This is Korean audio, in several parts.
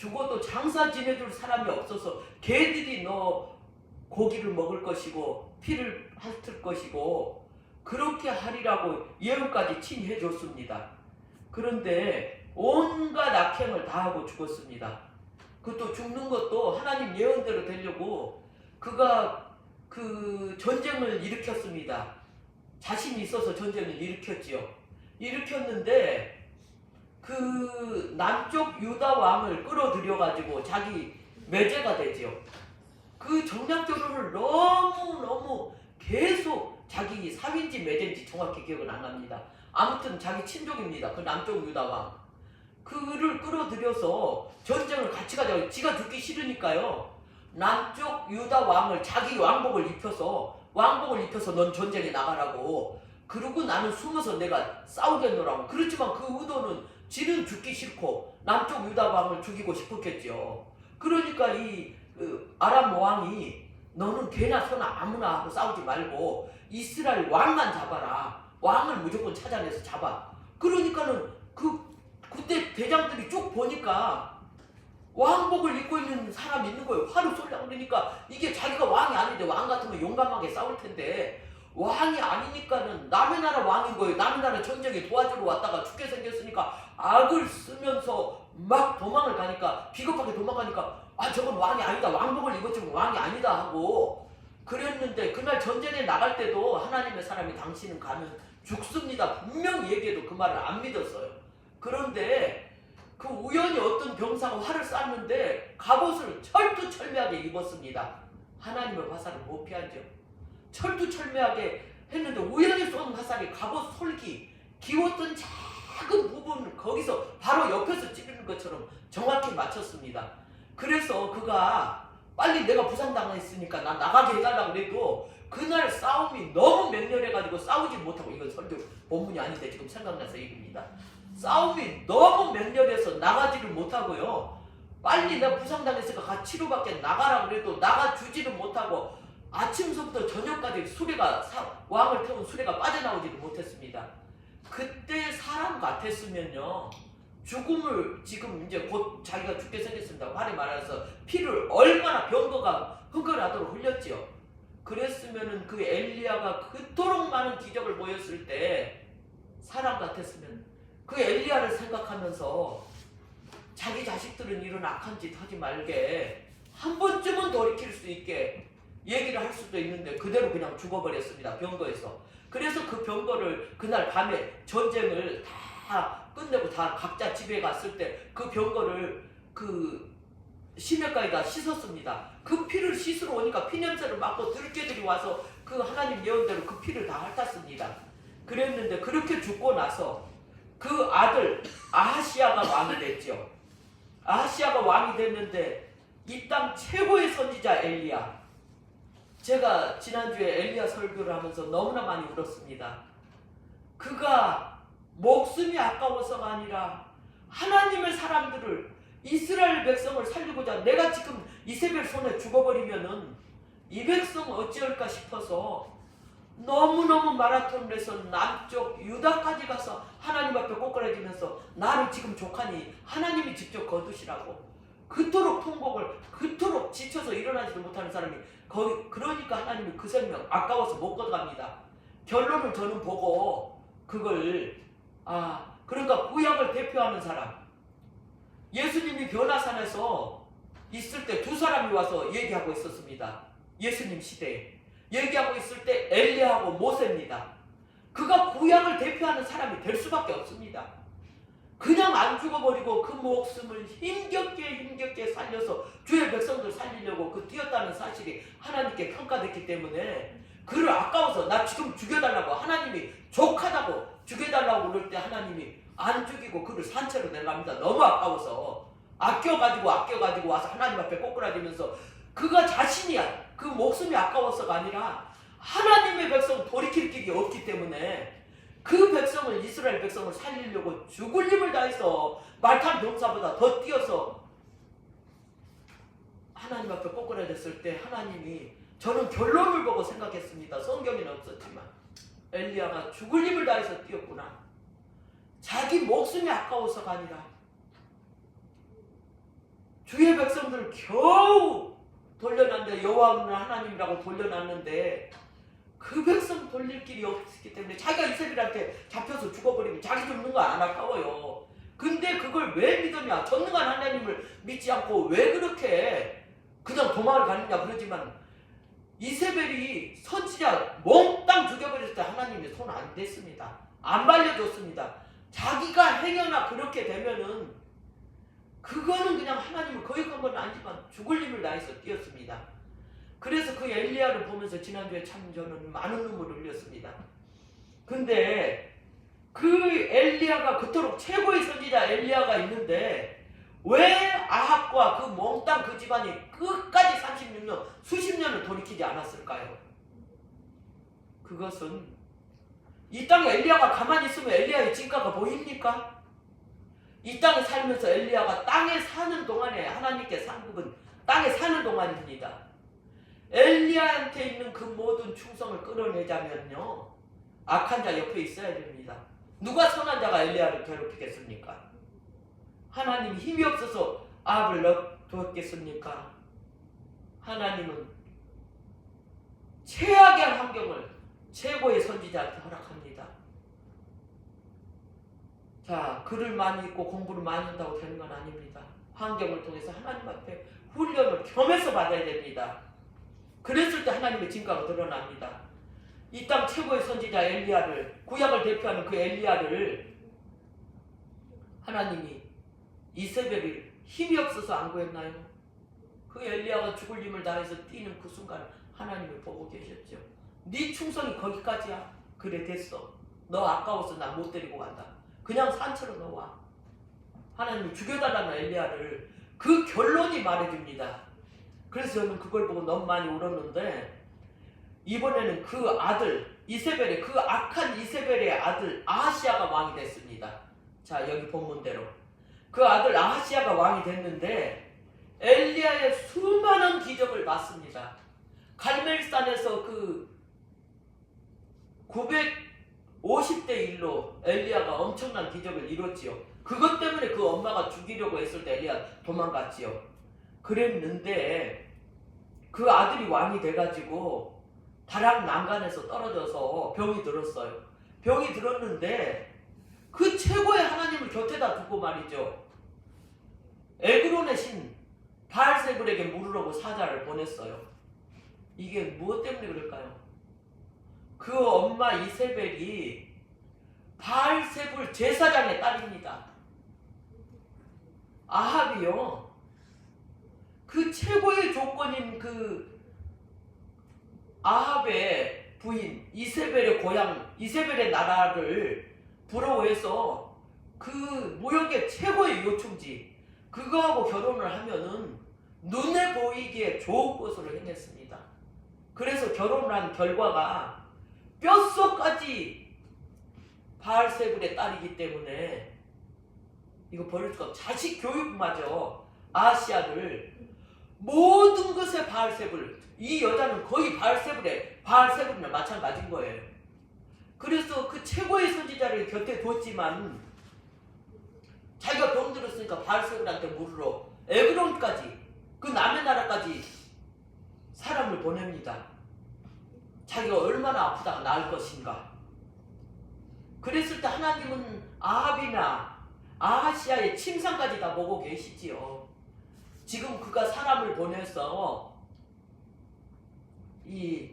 죽어도 장사 지내줄 사람이 없어서 개들이 너 고기를 먹을 것이고 피를 핥을 것이고 그렇게 하리라고 예언까지 친히 해줬습니다. 그런데 온갖 악행을 다 하고 죽었습니다. 그것도 죽는 것도 하나님 예언대로 되려고 그가 그 전쟁을 일으켰습니다. 자신이 있어서 전쟁을 일으켰지요. 일으켰는데 그 남쪽 유다 왕을 끌어들여 가지고 자기 매제가 되지요. 그 정략조로를 너무너무 계속 자기 사위인지 매제인지 정확히 기억은 안 납니다. 아무튼 자기 친족입니다. 그 남쪽 유다 왕. 그를 끌어들여서 전쟁을 같이 가자고. 지가 죽기 싫으니까요. 남쪽 유다 왕을 자기 왕복을 입혀서 넌 전쟁에 나가라고. 그러고 나는 숨어서 내가 싸우겠노라고. 그렇지만 그 의도는 지는 죽기 싫고 남쪽 유다 왕을 죽이고 싶었겠죠. 그러니까 이 아람 왕이 너는 걔나 소나 아무나 하고 싸우지 말고 이스라엘 왕만 잡아라. 왕을 무조건 찾아내서 잡아. 그러니까는 그때 대장들이 쭉 보니까 왕복을 입고 있는 사람이 있는 거예요. 화를 쏠려고 그러니까 이게 자기가 왕이 아닌데 왕 같으면 용감하게 싸울 텐데 왕이 아니니까는 남의 나라 왕인 거예요. 남의 나라 전쟁에 도와주러 왔다가 죽게 생겼으니까 악을 쓰면서 막 도망을 가니까 비겁하게 도망가니까 저건 왕이 아니다. 왕복을 입었지만 왕이 아니다 하고 그랬는데 그날 전쟁에 나갈 때도 하나님의 사람이 당신은 가면 죽습니다. 분명히 얘기해도 그 말을 안 믿었어요. 그런데 그 우연히 어떤 병사가 활을 쐈는데 갑옷을 철두철미하게 입었습니다. 하나님의 화살을 못 피하죠. 철두철미하게 했는데 우연히 쏜 화살이 갑옷 솔기 기웠던 작은 부분 거기서 바로 옆에서 찌르는 것처럼 정확히 맞췄습니다. 그래서 그가 빨리 내가 부상당했으니까 나 나가게 해달라고 그래도 그날 싸움이 너무 맹렬해가지고 싸우지 못하고, 이건 설교 본문이 아닌데 지금 생각나서 얘기입니다. 싸움이 너무 맹렬해서 나가지를 못하고요. 빨리 내가 부상당했으니까 같이 치료받게 나가라 그래도 나가주지를 못하고 아침서부터 저녁까지 왕을 태운 수레가 빠져나오지를 못했습니다. 그때 사람 같았으면요. 죽음을 지금 이제 곧 자기가 죽게 생겼습니다. 말이 말해서 피를 얼마나 병거가 흥건하도록 흘렸지요. 그랬으면은 그 엘리야가 그토록 많은 기적을 보였을 때 사람 같았으면 그 엘리야를 생각하면서 자기 자식들은 이런 악한 짓 하지 말게 한 번쯤은 돌이킬 수 있게 얘기를 할 수도 있는데 그대로 그냥 죽어버렸습니다. 병거에서. 그래서 그 병거를 그날 밤에 전쟁을 다 끝내고 다 각자 집에 갔을 때 그 병거를 그 시냇가에다 씻었습니다. 그 피를 씻으러 오니까 피냄새를 맡고 들깨들이 와서 그 하나님 예언대로 그 피를 다 핥았습니다. 그랬는데 그렇게 죽고 나서 그 아들 아하시야가 왕이 됐죠. 아하시야가 왕이 됐는데 이 땅 최고의 선지자 엘리야. 제가 지난주에 엘리야 설교를 하면서 너무나 많이 울었습니다. 그가 목숨이 아까워서가 아니라 하나님의 사람들을, 이스라엘 백성을 살리고자, 내가 지금 이세벨 손에 죽어버리면은 이 백성 어찌할까 싶어서 너무너무 마라톤을 해서 남쪽 유다까지 가서 하나님 앞에 꼬꾸라지면서 나를 지금 족하니 하나님이 직접 거두시라고 그토록 통곡을, 그토록 지쳐서 일어나지도 못하는 사람이 그러니까 하나님이 그 생명 아까워서 못 걷어갑니다. 결론을 저는 보고 그걸 그러니까 구약을 대표하는 사람, 예수님이 변화산에서 있을 때 두 사람이 와서 얘기하고 있었습니다. 예수님 시대에 얘기하고 있을 때 엘리야하고 모세입니다. 그가 구약을 대표하는 사람이 될 수밖에 없습니다. 그냥 안 죽어버리고 그 목숨을 힘겹게 살려서 주의 백성들 살리려고 그 뛰었다는 사실이 하나님께 평가됐기 때문에 그를 아까워서 나 지금 죽여달라고, 하나님이 족하다고 죽여달라고 그럴 때 하나님이 안 죽이고 그를 산채로 내려갑니다. 너무 아까워서 아껴가지고 와서 하나님 앞에 꼬꾸라지면서 그가 자신이야. 그 목숨이 아까워서가 아니라 하나님의 백성 돌이킬 길이 없기 때문에 그 백성을, 이스라엘 백성을 살리려고 죽을 힘을 다해서 말탄 병사보다 더 뛰어서 하나님 앞에 꼬꾸라졌을 때 하나님이, 저는 결론을 보고 생각했습니다. 성경에는 없었지만 엘리야가 죽을 힘을 다해서 뛰었구나. 자기 목숨이 아까워서가 아니라 주의 백성들을 겨우 돌려놨는데, 여호와는 하나님이라고 돌려놨는데 그 백성 돌릴 길이 없기 때문에 자기가 이세벨한테 잡혀서 죽어버리면 자기 죽는 거 안 아까워요. 근데 그걸 왜 믿었냐? 전능한 하나님을 믿지 않고 왜 그렇게 그냥 도망을 가느냐 그러지만, 이세벨이 선지자 몽땅 죽여버렸을 때 하나님의 손 안 댔습니다. 안 발려줬습니다. 자기가 행여나 그렇게 되면은 그거는 그냥 하나님을 거역한 건 아니지만 죽을 힘을 다해서 뛰었습니다. 그래서 그 엘리야를 보면서 지난주에 참 저는 많은 눈물을 흘렸습니다. 근데 그 엘리야가, 그토록 최고의 선지자 엘리야가 있는데 왜 아합과 그 몽땅 그 집안이 끝까지 36년, 수십 년을 돌이키지 않았을까요? 그것은 이 땅에 엘리야가 가만히 있으면 엘리야의 진가가 보입니까? 이 땅에 살면서 엘리야가 땅에 사는 동안에 하나님께 상급은 땅에 사는 동안입니다. 엘리야한테 있는 그 모든 충성을 끌어내자면요, 악한 자 옆에 있어야 됩니다. 누가 선한 자가 엘리야를 괴롭히겠습니까? 하나님이 힘이 없어서 아합을 놔두었겠습니까? 하나님은 최악의 환경을 최고의 선지자한테 허락합니다. 자, 글을 많이 읽고 공부를 많이 한다고 되는 건 아닙니다. 환경을 통해서 하나님 앞에 훈련을 겸해서 받아야 됩니다. 그랬을 때 하나님의 진가가 드러납니다. 이 땅 최고의 선지자 엘리야를, 구약을 대표하는 그 엘리야를 하나님이 이세벨이 힘이 없어서 안 구했나요? 그 엘리야가 죽을 힘을 다해서 뛰는 그 순간 하나님이 보고 계셨죠. 네 충성이 거기까지야. 그래, 됐어. 너 아까워서 나 못 데리고 간다. 그냥 산채로 넣어와. 하나님이 죽여달라는 엘리야를, 그 결론이 말해줍니다. 그래서 저는 그걸 보고 너무 많이 울었는데, 이번에는 그 아들 이세벨의, 그 악한 이세벨의 아들 아하시야가 왕이 됐습니다. 자, 여기 본문대로 그 아들 아하시야가 왕이 됐는데 엘리야의 수많은 기적을 봤습니다. 갈멜산에서 그 950대 1로 엘리야가 엄청난 기적을 이뤘지요. 그것 때문에 그 엄마가 죽이려고 했을 때 엘리야 도망갔지요. 그랬는데 그 아들이 왕이 돼가지고 다락 난간에서 떨어져서 병이 들었어요. 병이 들었는데 그 최고의 하나님을 곁에다 두고 말이죠, 에그론의 신 바알세불에게 물으라고 사자를 보냈어요. 이게 무엇 때문에 그럴까요? 그 엄마 이세벨이 바알세불 제사장의 딸입니다. 아합이요, 그 최고의 조건인 그 아합의 부인 이세벨의 고향, 이세벨의 나라를 부러워해서 그 무역의 최고의 요충지, 그거하고 결혼을 하면은 눈에 보이기에 좋은 것으로 행했습니다. 그래서 결혼을 한 결과가 뼛속까지 바알세불의 딸이기 때문에 이거 버릴 수가 없어. 자식 교육마저 아하시야를 모든 것에 바알세불, 이 여자는 거의 바알세불이나 마찬가지인 거예요. 그래서 그 최고의 선지자를 곁에 뒀지만 자기가 병들었으니까 바알세불한테 물으러 에그론까지, 그 남의 나라까지 사람을 보냅니다. 자기가 얼마나 아프다가 나을 것인가. 그랬을 때 하나님은 아합이나 아하시야의 침상까지 다 보고 계시지요. 지금 그가 사람을 보내서 이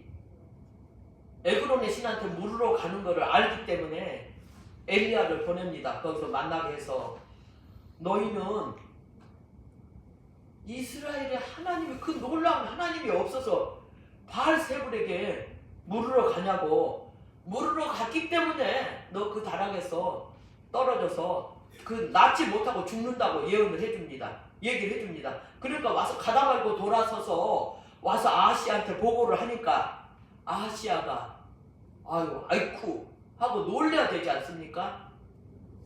에그론의 신한테 물으러 가는 것을 알기 때문에 엘리야를 보냅니다. 거기서 만나게 해서, 너희는 이스라엘의 하나님이, 그 놀라운 하나님이 없어서 바알세불에게 물으러 가냐고. 물으러 갔기 때문에 너 그 다락에서 떨어져서 그 낫지 못하고 죽는다고 예언을 해줍니다. 얘기를 해줍니다. 그러니까 와서 가다 말고 돌아서서 와서 아하시야한테 보고를 하니까 아하시야가 아유 아이쿠 하고 놀려야 되지 않습니까?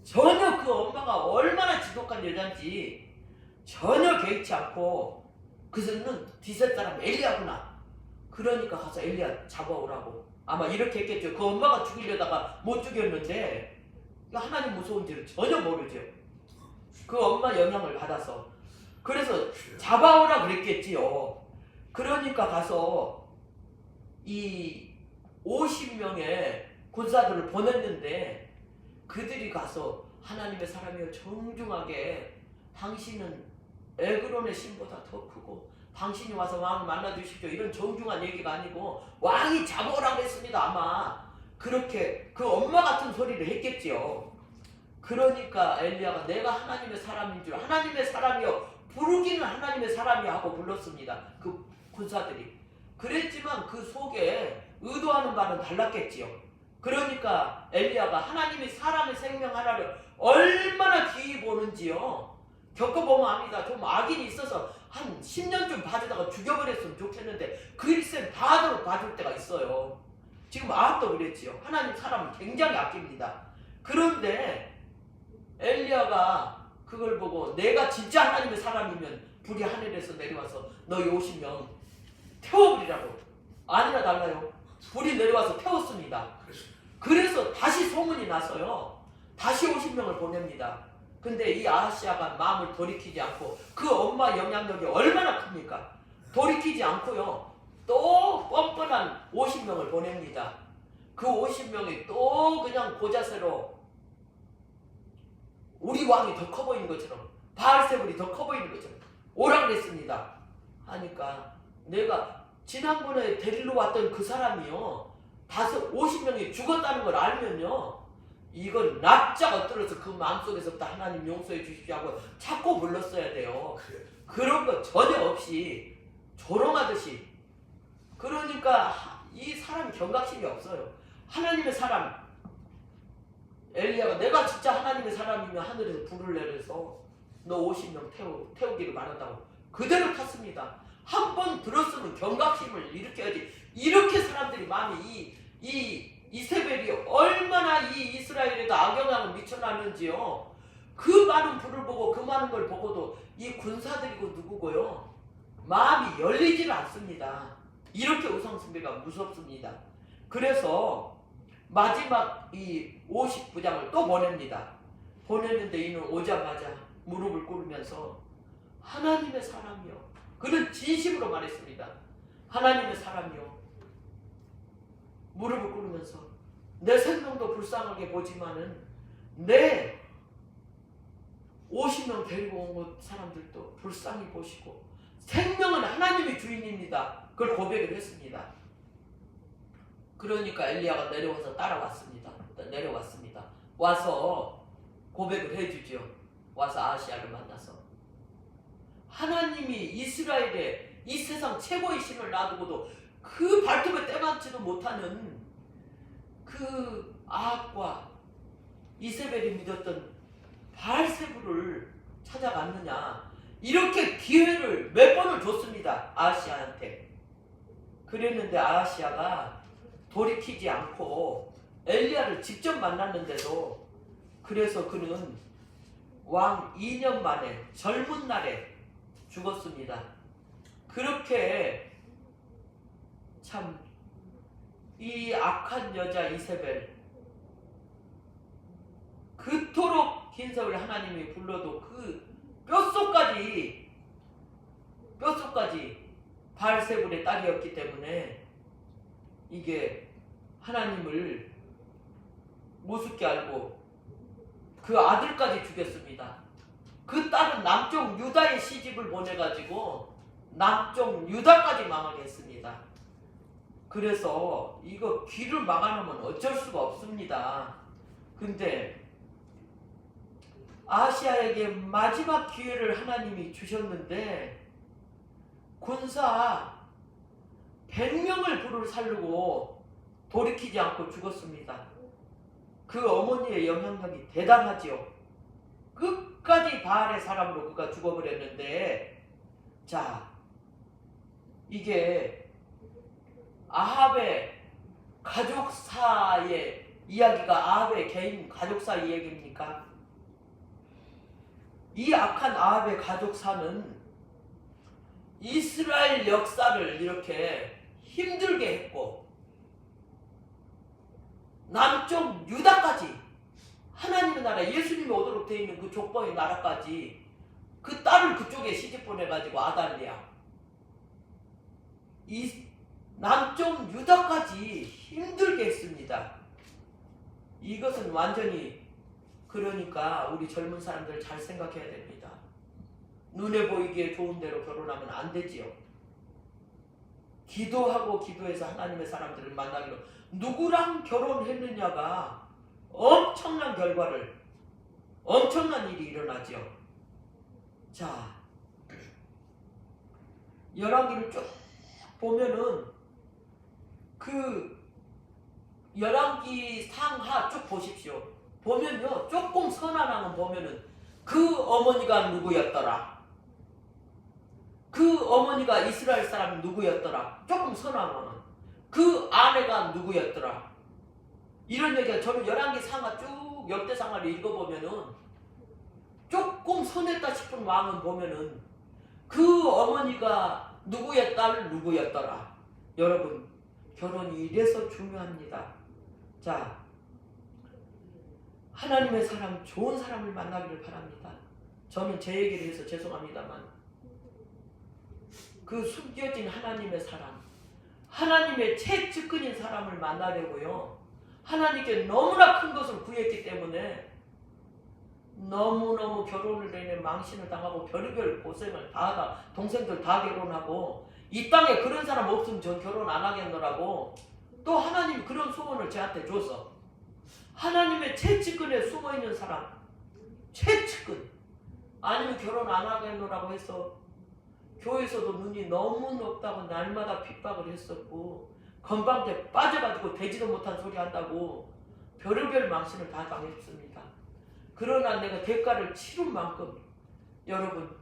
전혀 그 엄마가 얼마나 지독한 여잔지 전혀 개의치 않고, 그새는 디셋 사람 엘리야구나, 그러니까 가서 엘리야 잡아오라고 아마 이렇게 했겠죠. 그 엄마가 죽이려다가 못 죽였는데 하나님 무서운지를 전혀 모르죠. 그 엄마 영향을 받아서. 그래서 잡아오라 그랬겠지요. 그러니까 가서 이 50명의 군사들을 보냈는데 그들이 가서 하나님의 사람이여 정중하게 당신은 에그론의 신보다 더 크고 당신이 와서 왕을 만나주십시오 이런 정중한 얘기가 아니고 왕이 잡아오라고 했습니다. 아마 그렇게 그 엄마 같은 소리를 했겠지요. 그러니까 엘리야가 내가 하나님의 사람인 줄 하나님의 사람이여 부르기는 하나님의 사람이야 하고 불렀습니다. 그 군사들이 그랬지만 그 속에 의도하는 바는 달랐겠지요. 그러니까 엘리야가 하나님이 사람의 생명 하나를 얼마나 귀히 보는지요. 겪어보면 압니다. 좀 악인이 있어서 한 10년쯤 봐주다가 죽여버렸으면 좋겠는데 그 일생 다하도록 봐줄 때가 있어요. 지금 아합도 그랬지요. 하나님 사람을 굉장히 아낍니다. 그런데 엘리야가 그걸 보고 내가 진짜 하나님의 사람이면 불이 하늘에서 내려와서 너희 50명 태워버리라고. 아니나 달라요. 불이 내려와서 태웠습니다. 그래서 다시 소문이 나서요. 다시 50명을 보냅니다. 근데 이 아하시아가 마음을 돌이키지 않고 그 엄마 영향력이 얼마나 큽니까? 돌이키지 않고요. 또 뻔뻔한 50명을 보냅니다. 그 50명이 또 그냥 고자세로 우리 왕이 더 커 보이는 것처럼 바알세불이 더 커 보이는 것처럼 오라 그랬습니다. 하니까 내가 지난번에 데리러 왔던 그 사람이요 50명이 죽었다는 걸 알면요 이건 납작 엎드려서 그 마음속에서부터 하나님 용서해 주십시오 하고 자꾸 불렀어야 돼요. 그런 거 전혀 없이 조롱하듯이. 그러니까 이 사람이 경각심이 없어요. 하나님의 사람 엘리야가 내가 진짜 하나님의 사람이면 하늘에서 불을 내려서 너 50명 태우기를 바란다고 그대로 탔습니다. 한 번 들었으면 경각심을 일으켜야지. 이렇게 사람들이 마음이 이세벨이 얼마나 이 이스라엘에도 악영향을 미쳐나는지요. 그 많은 불을 보고 그 많은 걸 보고도 이 군사들이고 누구고요 마음이 열리지를 않습니다. 이렇게 우상숭배가 무섭습니다. 그래서 마지막 이 50부장을 또 보냅니다. 보냈는데 이는 오자마자 무릎을 꿇으면서 하나님의 사람이요. 그는 진심으로 말했습니다. 하나님의 사람이요. 무릎을 꿇으면서 내 생명도 불쌍하게 보지만은 내 50명 데리고 온 사람들도 불쌍히 보시고 생명은 하나님이 주인입니다. 그걸 고백을 했습니다. 그러니까 엘리야가 내려왔습니다. 와서 고백을 해주죠. 와서 아하시아를 만나서 하나님이 이스라엘에 이 세상 최고의 신을 놔두고도 그 발톱에 때맞지도 못하는 그 아합과 이세벨이 믿었던 바알세불을 찾아갔느냐. 이렇게 기회를 몇 번을 줬습니다. 아하시아한테. 그랬는데 아하시아가 돌이키지 않고 엘리야를 직접 만났는데도 그래서 그는 왕 2년 만에 젊은 날에 죽었습니다. 그렇게 참 이 악한 여자 이세벨 그토록 긴 세월 하나님이 불러도 그 뼛속까지 바알세불의 딸이었기 때문에 이게 하나님을 우습게 알고 그 아들까지 죽였습니다. 그 딸은 남쪽 유다의 시집을 보내가지고 남쪽 유다까지 망하게 했습니다. 그래서 이거 귀를 막아놓으면 어쩔 수가 없습니다. 근데 아하시아에게 마지막 기회를 하나님이 주셨는데 군사 100명을 불을 살르고 돌이키지 않고 죽었습니다. 그 어머니의 영향력이 대단하지요. 끝까지 바알의 사람으로 그가 죽어버렸는데 자 이게 아합의 가족사의 이야기가 아합의 개인 가족사 이야기입니까? 이 악한 아합의 가족사는 이스라엘 역사를 이렇게 힘들게 했고 남쪽 유다까지 하나님의 나라 예수님이 오도록 되어 있는 그 족보의 나라까지 그 딸을 그쪽에 시집 보내가지고 아달리아 이 남쪽 유다까지 힘들게 했습니다. 이것은 완전히 그러니까 우리 젊은 사람들 잘 생각해야 됩니다. 눈에 보이기에 좋은 대로 결혼하면 안 되지요. 기도하고 기도해서 하나님의 사람들을 만나기로 누구랑 결혼했느냐가 엄청난 결과를 엄청난 일이 일어나죠. 자, 열왕기를 쭉 보면은 그 열왕기 상하 쭉 보십시오. 보면요 조금 선한 왕은 보면은 그 어머니가 누구였더라. 그 어머니가 이스라엘 사람 누구였더라. 조금 선한 왕은 그 아내가 누구였더라. 이런 얘기가 저는 열왕기 상하 쭉 역대상하를 읽어보면은 조금 선했다 싶은 왕은 보면은 그 어머니가 누구의 딸 누구였더라. 여러분 결혼이 이래서 중요합니다. 자, 하나님의 사람 좋은 사람을 만나기를 바랍니다. 저는 제 얘기를 해서 죄송합니다만 그 숨겨진 하나님의 사람, 하나님의 최측근인 사람을 만나려고요. 하나님께 너무나 큰 것을 구했기 때문에 너무너무 결혼을 내내 망신을 당하고 별의별 고생을 다 하다 동생들 다 결혼하고 이 땅에 그런 사람 없으면 전 결혼 안 하겠노라고 또 하나님이 그런 소원을 저한테 줘서 하나님의 최측근에 숨어있는 사람 최측근 아니면 결혼 안 하겠노라고 해서 교회에서도 눈이 너무 높다고 날마다 핍박을 했었고 건방지게 빠져가지고 되지도 못한 소리 한다고 별의별 망신을 다 당했습니다. 그러나 내가 대가를 치른 만큼 여러분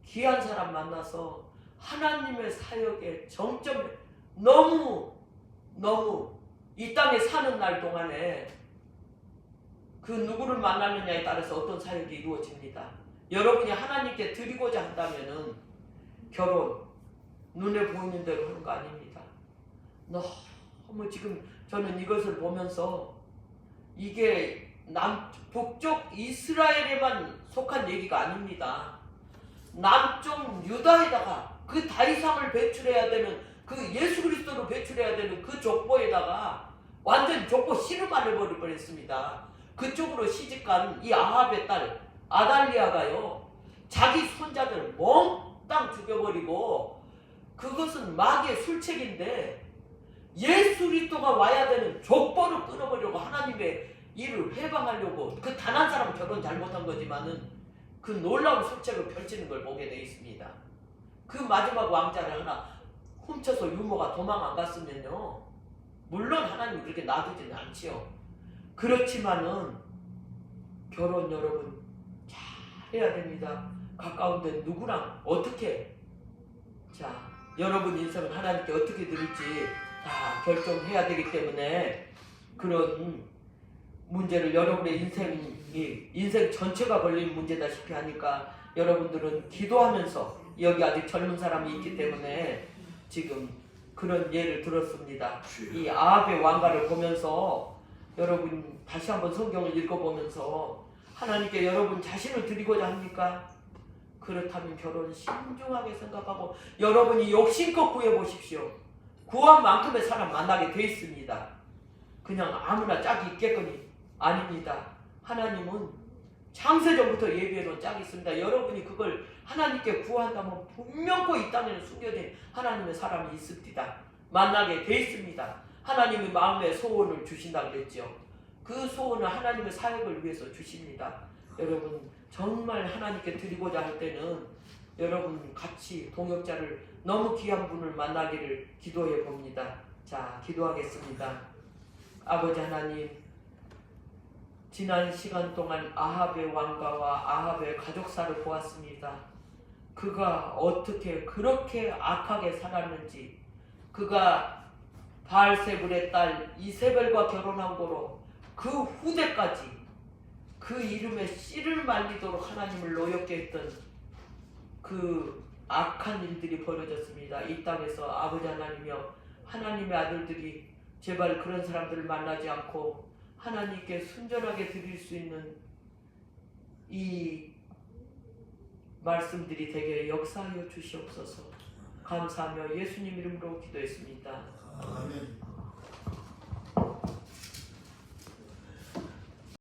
귀한 사람 만나서 하나님의 사역의 정점에 너무 이 땅에 사는 날 동안에 그 누구를 만나느냐에 따라서 어떤 사역이 이루어집니다. 여러분이 하나님께 드리고자 한다면은 결혼 눈에 보이는 대로 하는 거 아닙니다. 너무 지금 저는 이것을 보면서 이게 북쪽 이스라엘에만 속한 얘기가 아닙니다. 남쪽 유다에다가 그 다이상을 배출해야 되는 그 예수 그리스도를 배출해야 되는 그 족보에다가 완전 족보 씨름을 해버릴 뻔했습니다. 그쪽으로 시집간 이 아합의 딸 아달리아가요 자기 손자들 몽땅 죽여버리고 그것은 마귀의 술책인데 예수 그리스도가 와야 되는 족보를 끊어버리려고 하나님의 일을 해방하려고 그 단 한 사람은 결혼 잘못한 거지만은 그 놀라운 술책을 펼치는 걸 보게 돼 있습니다. 그 마지막 왕자를 하나 훔쳐서 유모가 도망 안 갔으면요 물론 하나님이 그렇게 놔두지는 않지요. 그렇지만은 결혼 여러분 잘 해야 됩니다. 가까운데 누구랑 어떻게 자 여러분 인생을 하나님께 어떻게 드릴지 다 결정해야 되기 때문에 그런 문제를 여러분의 인생 전체가 걸린 문제다시피 하니까 여러분들은 기도하면서 여기 아직 젊은 사람이 있기 때문에 지금 그런 예를 들었습니다. 이 아합의 왕가를 보면서 여러분 다시 한번 성경을 읽어보면서 하나님께 여러분 자신을 드리고자 합니까? 그렇다면 결혼 신중하게 생각하고 여러분이 욕심껏 구해보십시오. 구한 만큼의 사람 만나게 돼 있습니다. 그냥 아무나 짝이 있겠거니 아닙니다. 하나님은 창세전부터 예비해놓은 짝이 있습니다. 여러분이 그걸 하나님께 구한다면 분명코 이 땅에는 숨겨진 하나님의 사람이 있습니다. 만나게 돼 있습니다. 하나님이 마음에 소원을 주신다고 그랬죠. 그 소원을 하나님의 사역을 위해서 주십니다. 여러분 정말 하나님께 드리고자 할 때는 여러분 같이 동역자를 너무 귀한 분을 만나기를 기도해 봅니다. 자, 기도하겠습니다. 아버지 하나님, 지난 시간 동안 아합의 왕가와 아합의 가족사를 보았습니다. 그가 어떻게 그렇게 악하게 살았는지, 그가 바알세불의 딸 이세벨과 결혼한 거로 그 후대까지 그 이름에 씨를 말리도록 하나님을 노엽게 했던 그 악한 일들이 벌어졌습니다. 이 땅에서 아버지 하나님이여, 하나님의 아들들이 제발 그런 사람들을 만나지 않고 하나님께 순전하게 드릴 수 있는 이 말씀들이 되게 역사하여 주시옵소서. 감사하며 예수님 이름으로 기도했습니다. 아멘.